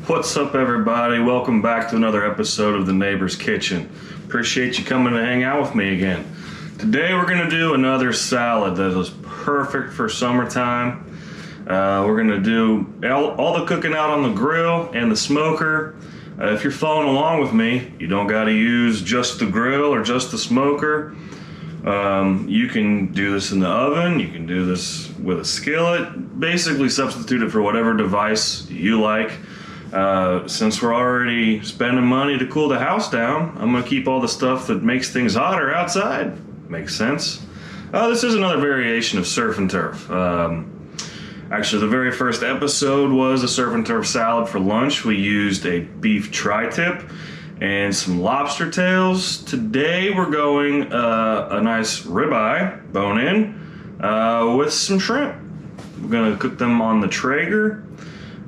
What's up, everybody? Welcome back to another episode of The Neighbor's Kitchen. Appreciate you coming to hang out with me again. Today we're going to do another salad that is perfect for summertime. We're going to do all the cooking out on the grill and the smoker. If you're following along with me, you don't got to use just the grill or just the smoker. You can do this in the oven, you can do this with a skillet. Basically substitute it for whatever device you like. Since we're already spending money to cool the house down, I'm going to keep all the stuff that makes things hotter outside. Makes sense. This is another variation of surf and turf. Actually, the very first episode was a surf and turf salad for lunch. We used a beef tri-tip and some lobster tails. Today we're going a nice ribeye, bone in, with some shrimp. We're going to cook them on the Traeger.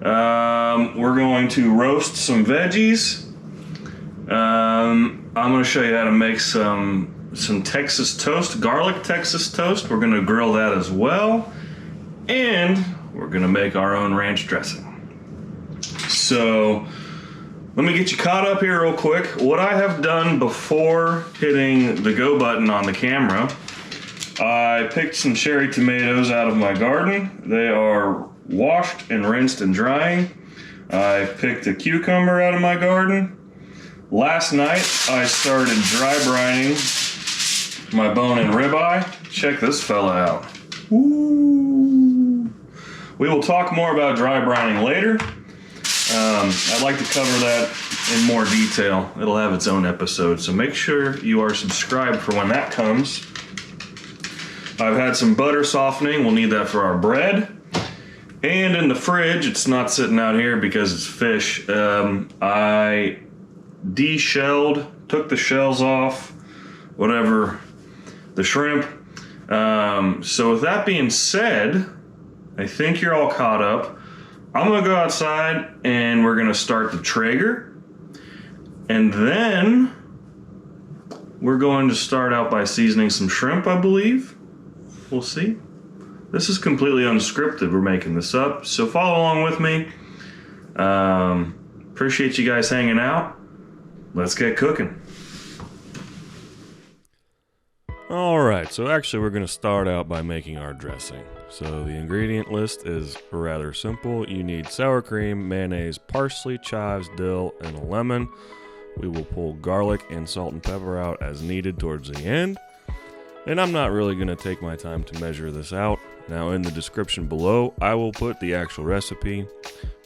We're going to roast some veggies. I'm going to show you how to make some Texas toast, garlic Texas toast. We're going to grill that as well. And we're going to make our own ranch dressing. So let me get you caught up here real quick. What I have done before hitting the go button on the camera, I picked some cherry tomatoes out of my garden. They are washed and rinsed and drying. I picked a cucumber out of my garden. Last night I started dry brining my bone-in ribeye. Check this fella out. Ooh. We will talk more about dry brining later. I'd like to cover that in more detail. It'll have its own episode, so make sure you are subscribed for when that comes. I've had some butter softening. We'll need that for our bread. And in the fridge, it's not sitting out here because it's fish. I de-shelled, took the shells off, whatever, the shrimp. So with that being said, I think you're all caught up. I'm gonna go outside and we're gonna start the Traeger. And then we're going to start out by seasoning some shrimp, I believe. We'll see. This is completely unscripted. We're making this up, so follow along with me. Appreciate you guys hanging out. Let's get cooking. Alright, so actually we're going to start out by making our dressing. So the ingredient list is rather simple. You need sour cream, mayonnaise, parsley, chives, dill, and a lemon. We will pull garlic and salt and pepper out as needed towards the end. And I'm not really going to take my time to measure this out. Now in the description below, I will put the actual recipe,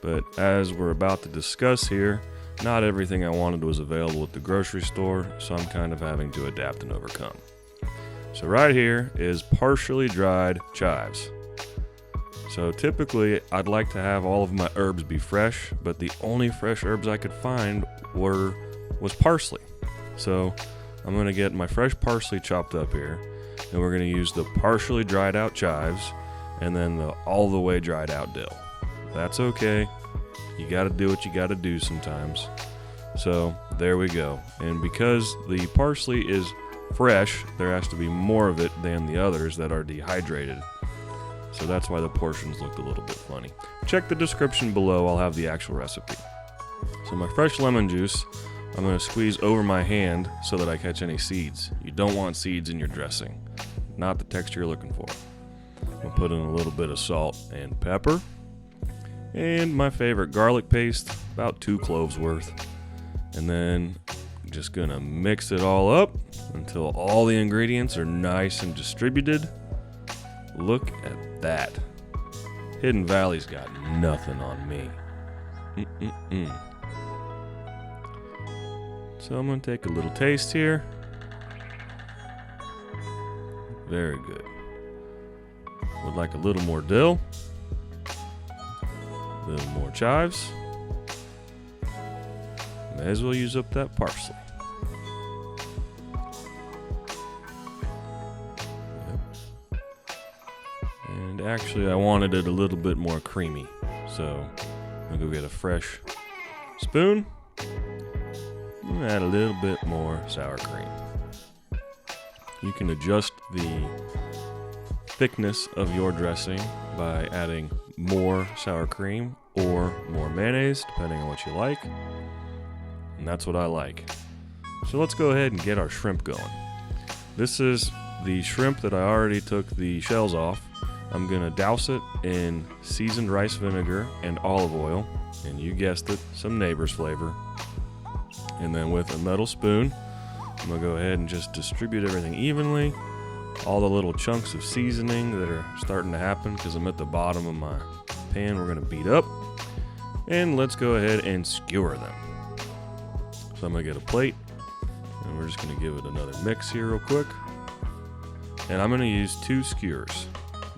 but as we're about to discuss here, not everything I wanted was available at the grocery store, so I'm kind of having to adapt and overcome. So right here is partially dried chives. So typically, I'd like to have all of my herbs be fresh, but the only fresh herbs I could find was parsley. So I'm going to get my fresh parsley chopped up here. And we're going to use the partially dried out chives and then the all the way dried out dill. That's okay. You got to do what you got to do sometimes. So there we go. And because the parsley is fresh, there has to be more of it than the others that are dehydrated. So that's why the portions looked a little bit funny. Check the description below. I'll have the actual recipe. So my fresh lemon juice, I'm going to squeeze over my hand so that I catch any seeds. You don't want seeds in your dressing. Not the texture you're looking for. I'm going to put in a little bit of salt and pepper. And my favorite garlic paste, about 2 cloves worth. And then I'm just going to mix it all up until all the ingredients are nice and distributed. Look at that. Hidden Valley's got nothing on me. So I'm going to take a little taste here. Very good. Would like a little more dill. A little more chives. May as well use up that parsley. Yep. And actually I wanted it a little bit more creamy. So I'm going to go get a fresh spoon. And add a little bit more sour cream. You can adjust the thickness of your dressing by adding more sour cream or more mayonnaise, depending on what you like. And that's what I like. So let's go ahead and get our shrimp going. This is the shrimp that I already took the shells off. I'm gonna douse it in seasoned rice vinegar and olive oil, and you guessed it, some Neighbor's flavor. And then with a metal spoon, I'm gonna go ahead and just distribute everything evenly. All the little chunks of seasoning that are starting to happen because I'm at the bottom of my pan, we're gonna beat up. And let's go ahead and skewer them. So I'm gonna get a plate, and we're just gonna give it another mix here real quick. And I'm gonna use 2 skewers.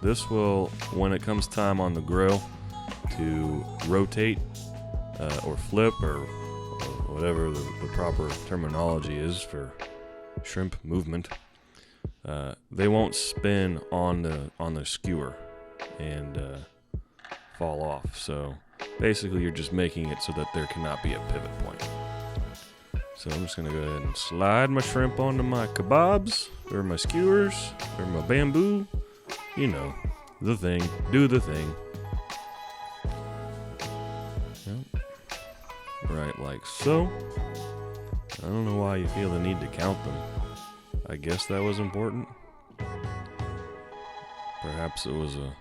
This will, when it comes time on the grill to rotate or flip or whatever the proper terminology is for shrimp movement, they won't spin on the skewer and fall off. So basically you're just making it so that there cannot be a pivot point. So I'm just gonna go ahead and slide my shrimp onto my kebabs or my skewers or my bamboo. You know, the thing, do the thing. Yep. Right, like so. I don't know why you feel the need to count them. I guess that was important. Perhaps it was a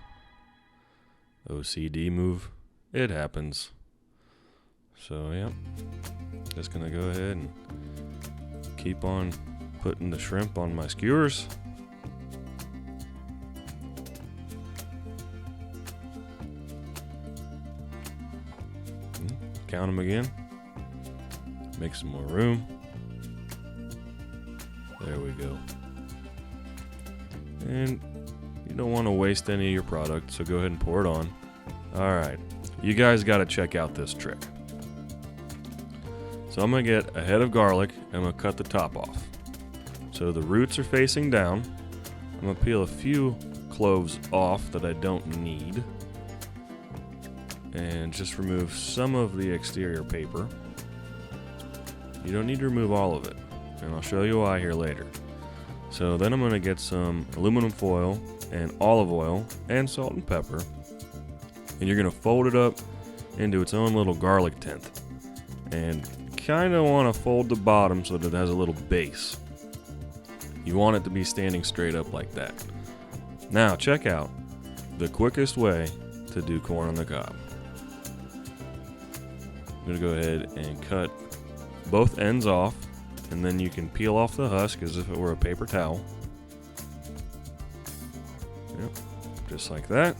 OCD move. It happens. So, yeah. Just gonna go ahead and keep on putting the shrimp on my skewers. Count them again. Make some more room. There we go. And you don't want to waste any of your product, so go ahead and pour it on. Alright, you guys got to check out this trick. So I'm going to get a head of garlic and I'm going to cut the top off. So the roots are facing down. I'm going to peel a few cloves off that I don't need. And just remove some of the exterior paper. You don't need to remove all of it, and I'll show you why here later. So then I'm going to get some aluminum foil and olive oil and salt and pepper, and you're going to fold it up into its own little garlic tent, and kind of want to fold the bottom so that it has a little base. You want it to be standing straight up like that. Now check out the quickest way to do corn on the cob. I'm going to go ahead and cut both ends off, and then you can peel off the husk as if it were a paper towel. Yep, just like that.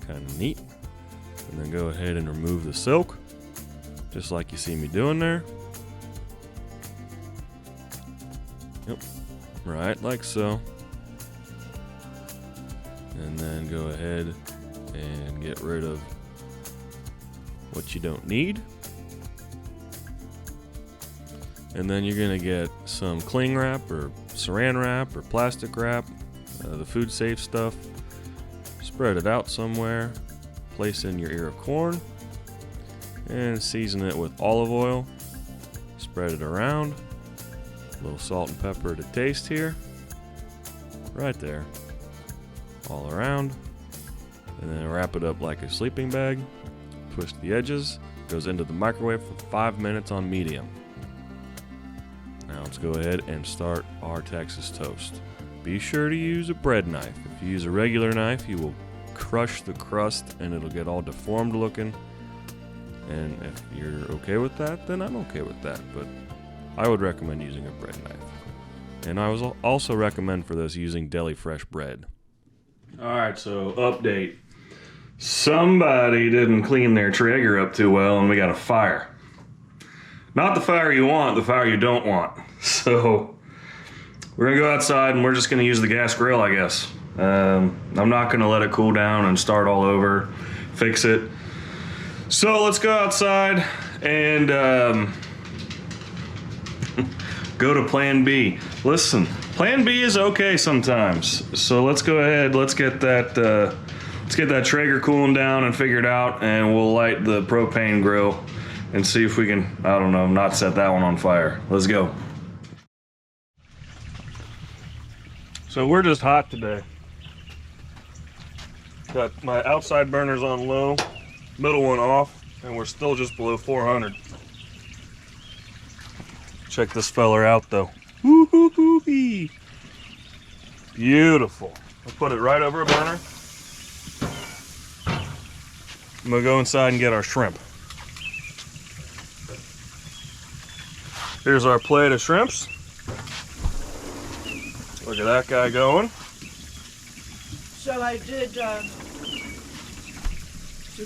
Kind of neat. And then go ahead and remove the silk, just like you see me doing there. Yep, right like so. And then go ahead and get rid of what you don't need. And then you're gonna get some cling wrap or saran wrap or plastic wrap, the food safe stuff. Spread it out somewhere, place in your ear of corn, and season it with olive oil. Spread it around, a little salt and pepper to taste here, right there, all around. And then wrap it up like a sleeping bag. Twist the edges, goes into the microwave for 5 minutes on medium. Now let's go ahead and start our Texas toast. Be sure to use a bread knife. If you use a regular knife, you will crush the crust and it'll get all deformed looking. And if you're okay with that, then I'm okay with that. But I would recommend using a bread knife. And I was also recommend for this using deli fresh bread. Alright, so update. Somebody didn't clean their Traeger up too well and we got a fire. Not the fire you want, the fire you don't want. So we're gonna go outside and we're just gonna use the gas grill, I guess. I'm not gonna let it cool down and start all over, fix it. So let's go outside and go to plan B. Listen, plan B is okay sometimes. So let's go ahead, let's get that Traeger cooling down and figured out, and we'll light the propane grill and see if we can, I don't know, not set that one on fire. Let's go. So we're just hot today. Got my outside burners on low, Middle one off, and we're still just below 400. Check this feller out though. Woo-hoo-hoo-hee. Beautiful. I'll put it right over a burner. I'm gonna go inside and get our shrimp. Here's our plate of shrimps. Look at that guy going. So I did sous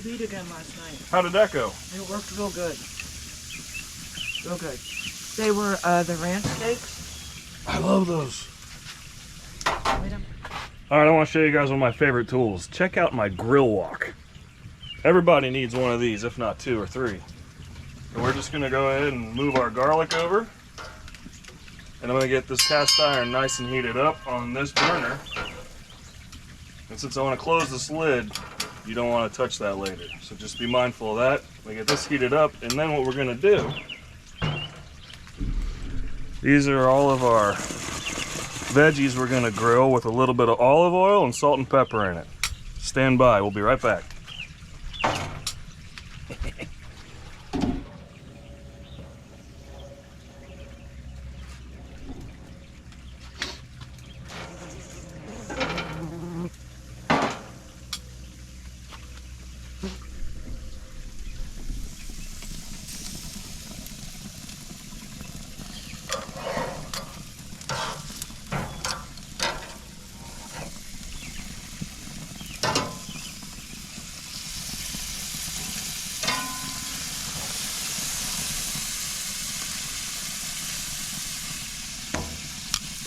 vide again last night. How did that go? It worked real good. Real good. They were the ranch steaks. I love those. Wait a- All right, I want to show you guys one of my favorite tools. Check out my grill wok. Everybody needs one of these, if not 2 or 3. And we're just gonna go ahead and move our garlic over. And I'm gonna get this cast iron nice and heated up on this burner. And since I want to close this lid, you don't want to touch that later. So just be mindful of that. We get this heated up, and then what we're gonna do, these are all of our veggies we're gonna grill with a little bit of olive oil and salt and pepper in it. Stand by, we'll be right back.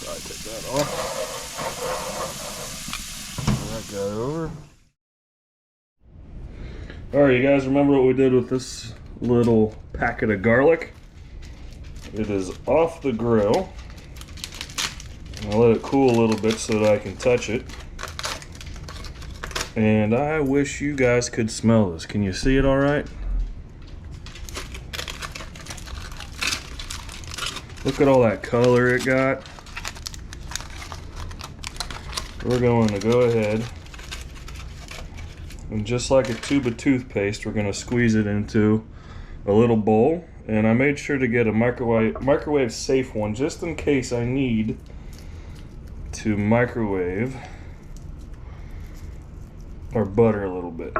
Probably take that off. Pull that guy over. Alright, you guys remember what we did with this little packet of garlic? It is off the grill. I'll let it cool a little bit so that I can touch it. And I wish you guys could smell this. Can you see it all right? Look at all that color it got. We're going to go ahead and just like a tube of toothpaste, we're going to squeeze it into a little bowl. And I made sure to get a microwave safe one just in case I need to microwave our butter a little bit.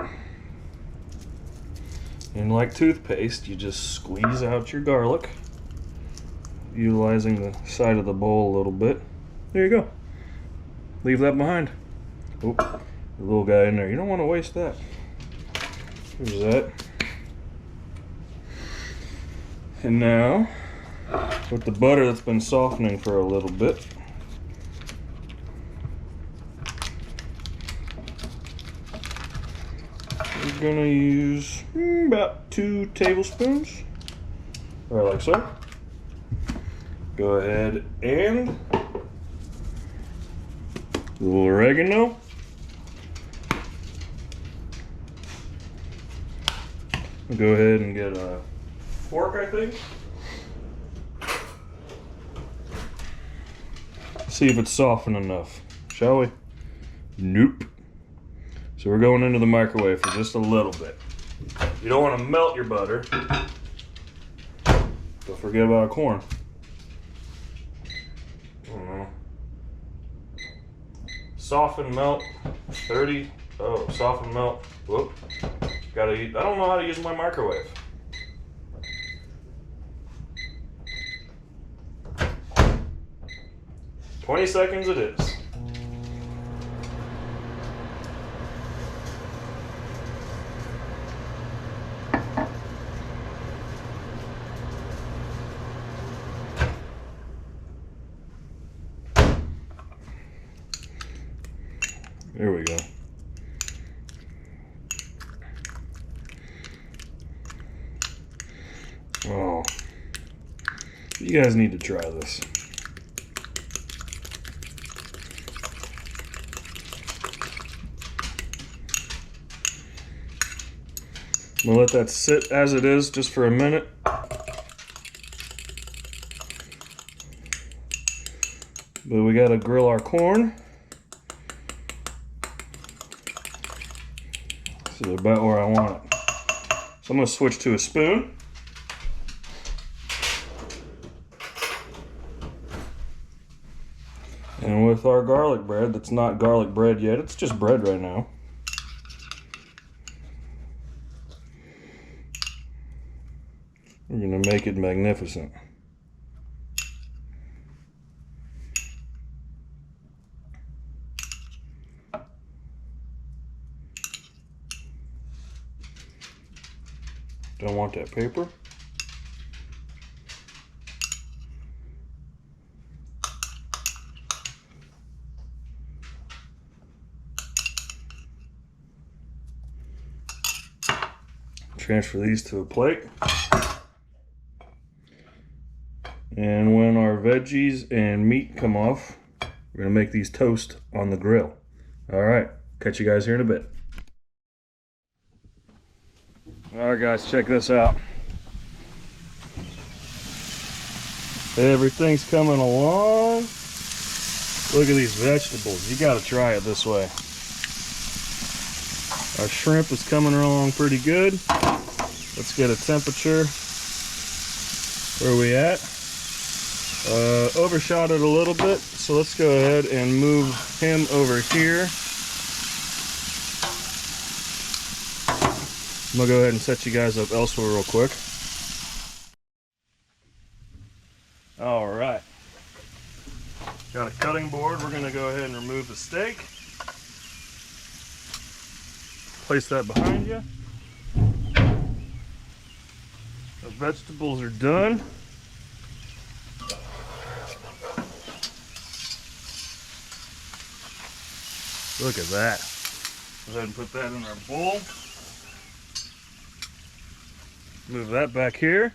And like toothpaste, you just squeeze out your garlic, utilizing the side of the bowl a little bit. There you go. Leave that behind. Oop, the little guy in there. You don't want to waste that. Here's that. And now, with the butter that's been softening for a little bit, we're gonna use about 2 tablespoons, or like so. Go ahead and a little oregano. I'll go ahead and get a fork, I think. See if it's softened enough, shall we? Nope. So we're going into the microwave for just a little bit. You don't want to melt your butter. Don't forget about our corn. Soften, melt, 30. Oh, soften, melt. Whoop. Gotta eat. I don't know how to use my microwave. "20 seconds it is. There we go. Oh, you guys need to try this. I'm gonna let that sit as it is just for a minute. But we gotta grill our corn. This is about where I want it. So I'm going to switch to a spoon. And with our garlic bread, that's not garlic bread yet, it's just bread right now. We're going to make it magnificent. Don't want that paper. Transfer these to a plate. And when our veggies and meat come off, we're gonna make these toast on the grill. All right, catch you guys here in a bit. All right, guys, check this out. Everything's coming along. Look at these vegetables. You gotta try it this way. Our shrimp is coming along pretty good. Let's get a temperature. Where are we at? Overshot it a little bit, so let's go ahead and move him over here. I'm gonna go ahead and set you guys up elsewhere real quick. All right. Got a cutting board. We're gonna go ahead and remove the steak. Place that behind you. The vegetables are done. Look at that. Go ahead and put that in our bowl. Move that back here.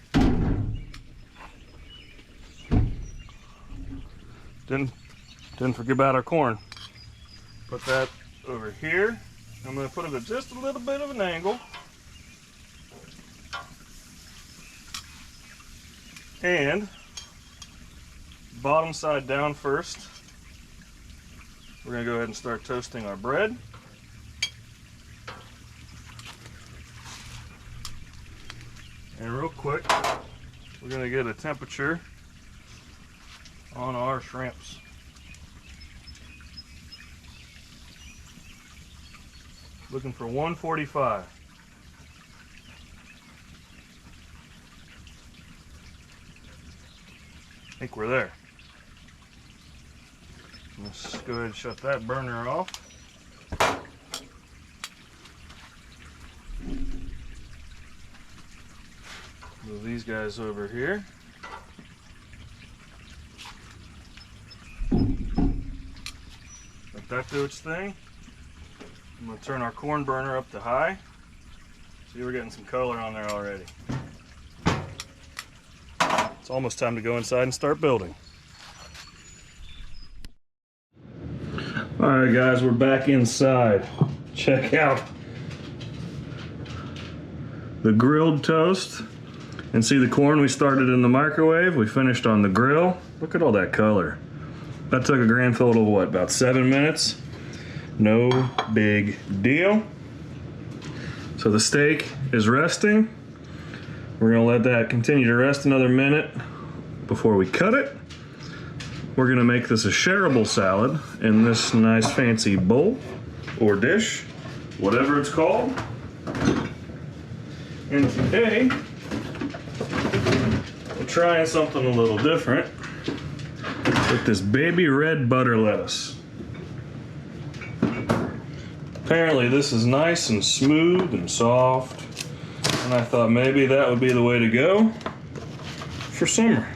Didn't forget about our corn. Put that over here. I'm going to put it at just a little bit of an angle. And bottom side down first. We're going to go ahead and start toasting our bread. And real quick, we're going to get a temperature on our shrimps. Looking for 145. I think we're there. Let's go ahead and shut that burner off. Move these guys over here. Let that do its thing. I'm going to turn our corn burner up to high. See, we're getting some color on there already. It's almost time to go inside and start building. Alright guys, we're back inside. Check out the grilled toast. And see the corn we started in the microwave, we finished on the grill. Look at all that color. That took a grand total of what, about 7 minutes? No big deal. So the steak is resting. We're gonna let that continue to rest another minute before we cut it. We're gonna make this a sharable salad in this nice fancy bowl or dish, whatever it's called. And today, we're trying something a little different with this baby red butter lettuce. Apparently this is nice and smooth and soft, and I thought maybe that would be the way to go for summer.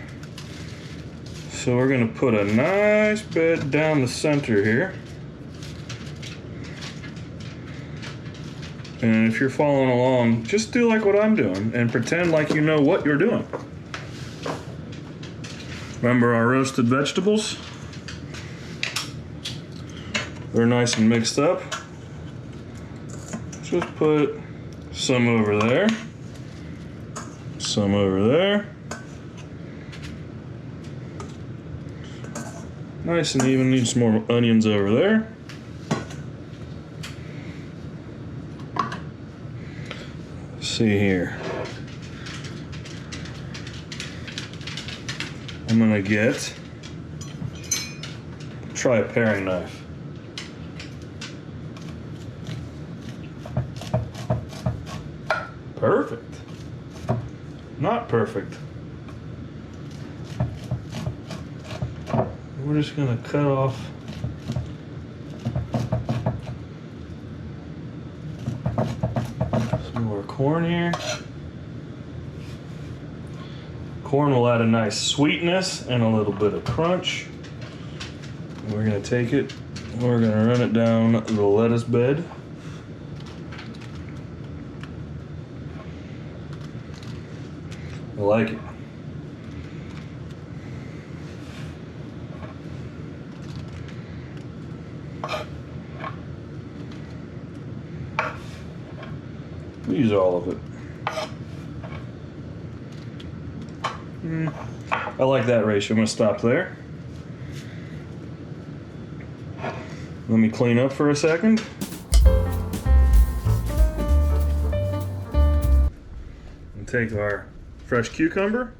So we're gonna put a nice bit down the center here. And if you're following along, just do like what I'm doing and pretend like you know what you're doing. Remember our roasted vegetables? They're nice and mixed up. Just put some over there, some over there. Nice and even, need some more onions over there. see here. I'm gonna try a paring knife. Perfect. Not perfect. We're just gonna cut off some more corn here. Corn will add a nice sweetness and a little bit of crunch. We're gonna take it, we're gonna run it down the lettuce bed. I like it. We use all of it. I like that ratio. I'm gonna stop there. Let me clean up for a second. And take our fresh cucumber.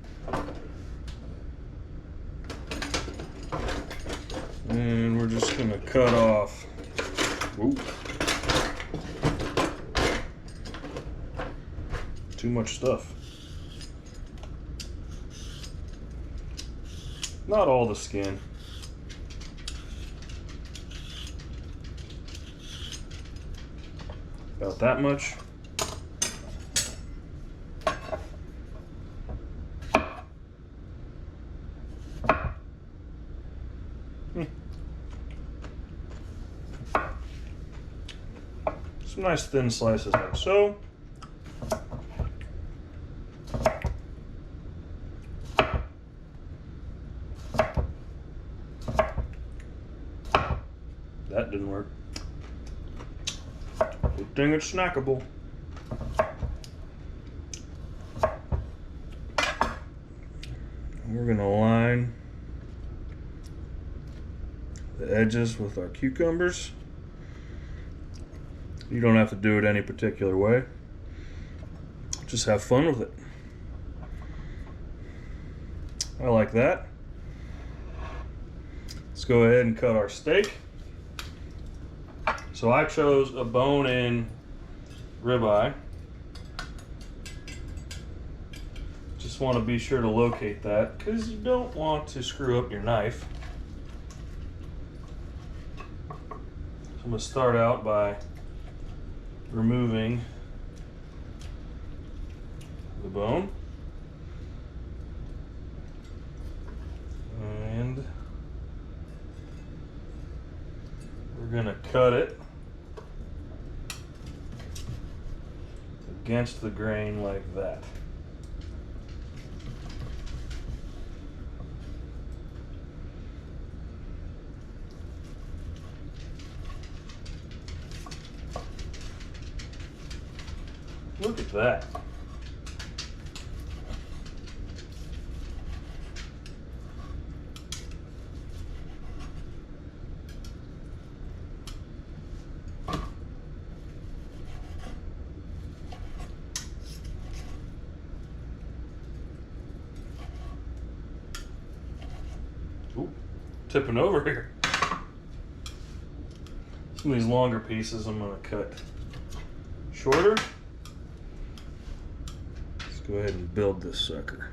And we're just gonna cut off. Ooh. Too much stuff. Not all the skin. About that much. Some nice thin slices like so. That didn't work. Good thing it's snackable. We're gonna line the edges with our cucumbers. You don't have to do it any particular way. Just have fun with it. I like that. Let's go ahead and cut our steak. So I chose a bone-in ribeye. Just want to be sure to locate that because you don't want to screw up your knife. So I'm going to start out by removing the bone. And we're going to cut it against the grain like that. Look at that. Ooh, tipping over here. Some of these longer pieces I'm going to cut shorter. Go ahead and build this sucker.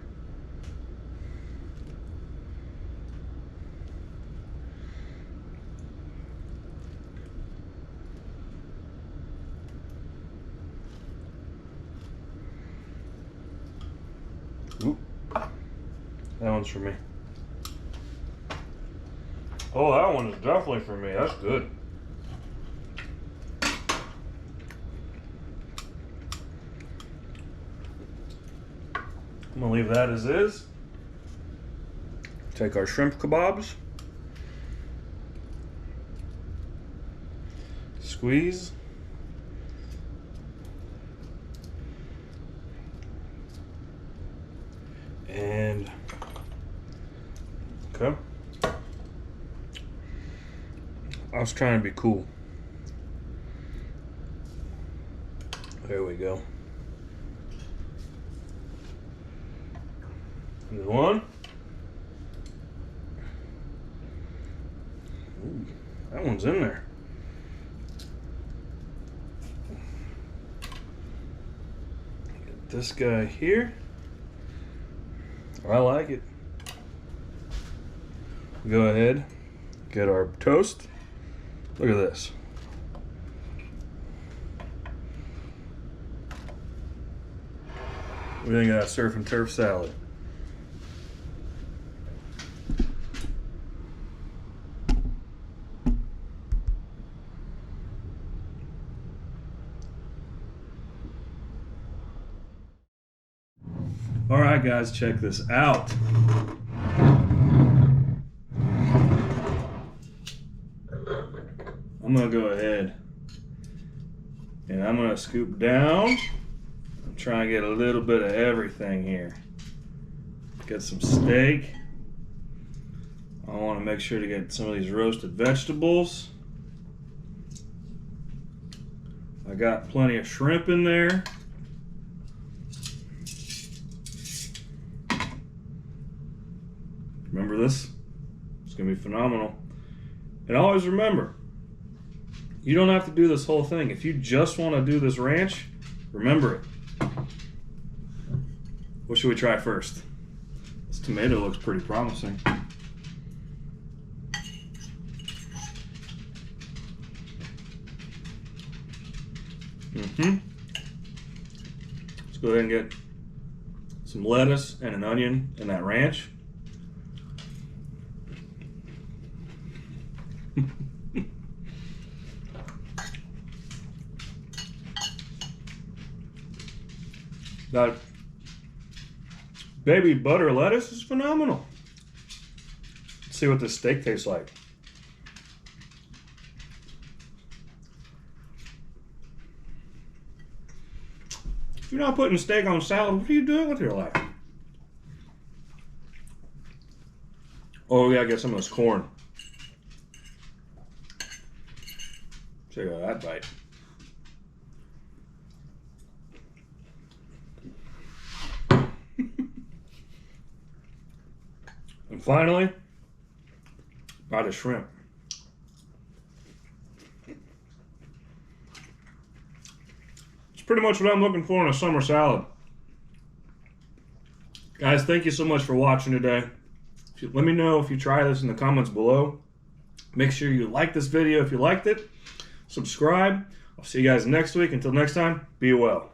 Oop. That one's for me. Oh, that one is definitely for me. That's good. I'm gonna leave that as is. Take our shrimp kebabs. Squeeze. And okay. I was trying to be cool. There we go. Good one. Ooh, that one's in there. Get this guy here. I like it. Go ahead, get our toast. Look at this. We think of that surf and turf salad. All right, guys, check this out. I'm gonna go ahead and I'm gonna scoop down and try and get a little bit of everything here. Get some steak. I want to make sure to get some of these roasted vegetables. I got plenty of shrimp in there. Remember this? It's gonna be phenomenal. And always remember, you don't have to do this whole thing. If you just want to do this ranch, remember it. What should we try first? This tomato looks pretty promising. Let's go ahead and get some lettuce and an onion in that ranch. That baby butter lettuce is phenomenal. Let's see what this steak tastes like. If you're not putting steak on salad, what are you doing with your life? Oh, we gotta get some of this corn. Check out that bite. And finally, buy the shrimp. It's pretty much what I'm looking for in a summer salad. Guys, thank you so much for watching today. Let me know if you try this in the comments below. Make sure you like this video if you liked it. Subscribe. I'll see you guys next week. Until next time, be well.